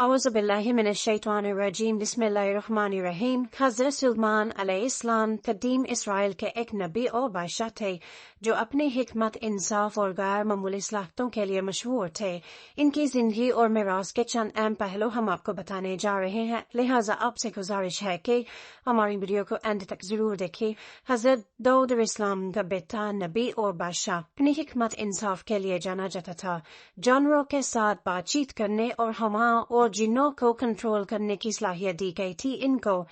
اعوذ باللہ من الشیطان الرجیم بسم اللہ الرحمن الرحیم۔ حضرت سلیمان علیہ السلام قدیم اسرائیل کے ایک نبی اور بادشاہ تھے جو اپنی حکمت، انصاف اور غیر معمولی صلاحیتوں کے لیے مشہور تھے۔ ان کی زندگی اور میراث کے چند اہم پہلو ہم آپ کو بتانے جا رہے ہیں، لہٰذا آپ سے گزارش ہے کہ ہماری ویڈیو کو اینڈ تک ضرور دیکھیں۔ حضرت داؤد علیہ السلام کا بیٹا، نبی اور بادشاہ، اپنی حکمت انصاف کے لیے جانا جاتا تھا۔ جانوروں کے ساتھ بات چیت کرنے اور ہوا اور جنوں کو کنٹرول کرنے کی صلاحیت دی گئی تھی ان کو۔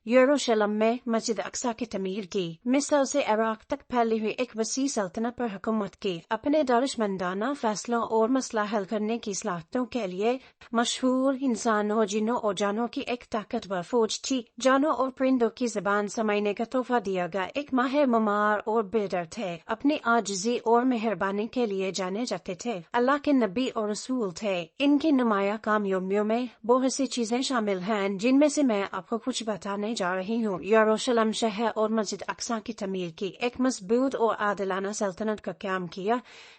یروشلم میں مسجد اقصی کی تعمیر کی، مصر سے عراق تک پھیلی ہوئی ایک وسیع سلطنت پر حکومت کی۔ اپنے دانشمندانہ فیصلوں اور مسئلہ حل کرنے کی صلاحیتوں کے لیے مشہور، انسانوں، جنوں اور جانوں کی ایک طاقتور فوج تھی۔ جانوں اور پرندوں کی زبان سمجھنے کا تحفہ دیا گیا ایک ماہر معمار اور بلڈر تھے۔ اپنی عاجزی اور مہربانی کے لیے جانے جاتے تھے۔ اللہ کے نبی اور رسول تھے۔ ان کی نمایاں کامیابیوں میں بہت سی چیزیں شامل ہیں جن میں سے میں آپ کو کچھ بتانے جا رہی ہوں۔ یروشلم شہر اور مسجد اقصی کی تعمیر کی، ایک مضبوط اور عادلانہ سلطنت کا قیام کیا،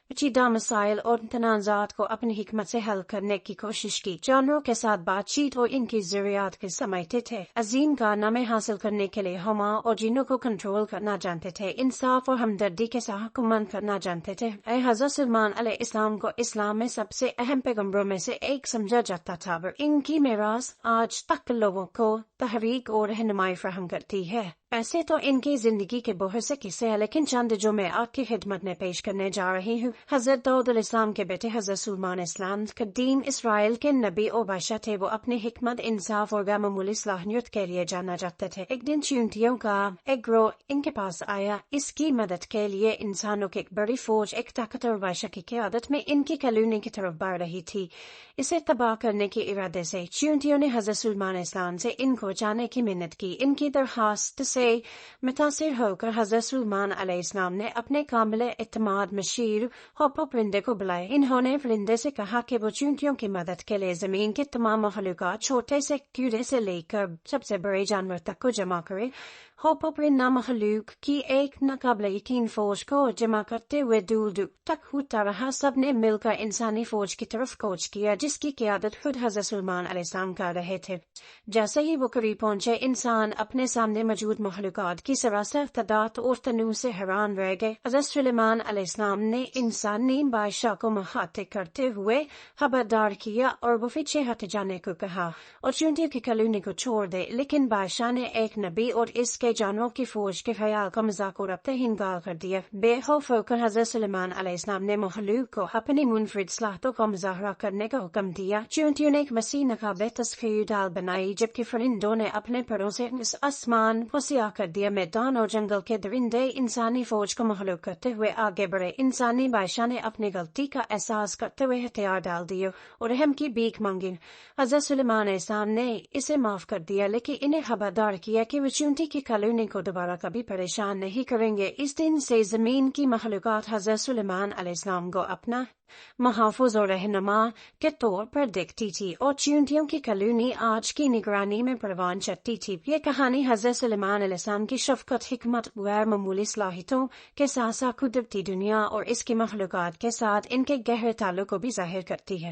پیچیدہ مسائل اور تنازعات کو اپنی حکمت سے حل کرنے کی کوشش کی، جانوروں کے ساتھ بات چیت اور ان کی ضروریات کو سمجھتے تھے، عظیم کارنامے حاصل کرنے کے لیے ہوا اور جنوں کو کنٹرول کرنا جانتے تھے، انصاف اور ہمدردی کے ساتھ حکومت کرنا جانتے تھے۔ حضرت سلیمان علیہ السلام کو اسلام میں سب سے اہم پیغمبروں میں سے ایک سمجھا جاتا تھا، اور ان کی میراث آج تک لوگوں کو تحریک اور رہنمائی فراہم کرتی ہے۔ ایسے تو ان کی زندگی کے بہت سے قصے ہیں، لیکن چند جو میں آپ کی خدمت میں پیش کرنے جا رہی ہوں۔ حضرت داؤد علیہ السلام کے بیٹے حضرت سلیمان علیہ السلام قدیم اسرائیل کے نبی اور بادشاہ تھے۔ وہ اپنی حکمت، انصاف اور غیر معمولی صلاحیت کے لیے جانا جاتے تھے۔ ایک دن چیونٹیوں کا ایک گروہ ان کے پاس آیا۔ اس کی مدد کے لیے انسانوں کی ایک بڑی فوج ایک طاقتور بادشاہ کی قیادت میں ان کی کالونی کی طرف بڑھ رہی تھی۔ اسے تباہ کرنے کے ارادے سے چیونٹیوں نے حضرت سلیمان علیہ السلام سے ان کو جانے کی منت کی۔ ان کی درخواست سے متاثر ہو کر حضرت سلیمان علیہ السلام نے اپنے قابل اعتماد مشیر ہوپو پرندے کو بلائے۔ انہوں نے پرندے سے کہا کہ وہ چیونٹیوں کی مدد کے لیے زمین کے تمام مخلوقات، چھوٹے سے کیڑے سے لے کر سب سے بڑے جانور تک کو جمع کرے۔ ہوپو پرندہ مخلوق کی ایک ناقابل یقین فوج کو جمع کرتے ہوئے دور دور تک اڑتا رہا۔ سب نے مل کر انسانی فوج کی طرف کوچ کیا، جس کی قیادت خود حضرت سلیمان علیہ السلام کر رہے تھے۔ جیسے ہی وہ قریب پہنچے، انسان اپنے سامنے موجود مخلوقات کی سراسر تعداد اور تنوع سے حیران رہ گئے۔ حضرت سلیمان علیہ السلام نے انسانی بادشاہ کو مخاطب کرتے ہوئے خبردار کیا اور وہ پیچھے ہٹ جانے کو کہا اور چیونٹیوں کی کالونی کو چھوڑ دے، لیکن بادشاہ نے ایک نبی اور اس کے جانوروں کی فوج کے خیال کا مذاق اڑاتے ہی انکار کر دیا۔ بے خوف ہو کر حضرت سلیمان علیہ السلام نے مخلوق کو اپنی منفرد صلاحیتوں کا مظاہرہ کرنے کا حکم دیا۔ چیونٹیوں نے ایک وسیع ناقابل تسخیر ڈال بنائی، جبکہ فرندوں نے اپنے پروں سے آسمان کو سیاہ کر دیا۔ میدان اور جنگل کے درندے انسانی فوج کو مغلوب کرتے ہوئے آگے بڑھے۔ انسانی بادشاہ نے اپنی غلطی کا احساس کرتے ہوئے ہتھیار ڈال دیے اور رحم کی بھیک مانگی۔ حضرت سلیمان علیہ السلام نے اسے معاف کر دیا، لیکن انہیں خبردار کیا کہ وہ چیونٹی کی کالونی کو دوبارہ کبھی پریشان نہیں کریں گے۔ اس دن سے زمین کی مخلوقات حضرت سلیمان علیہ السلام کو اپنا محافظ اور رہنما کے طور پر دیکھتی تھی، اور چیونٹیوں کی کالونی آج کی نگرانی میں پروان چڑھتی تھی۔ یہ کہانی حضرت سلیمان علیہ السلام کی شفقت، حکمت، غیر معمولی صلاحیتوں کے ساتھ ساتھ قدرتی دنیا اور اس کی مخلوقات کے ساتھ ان کے گہرے تعلق کو بھی ظاہر کرتی ہے۔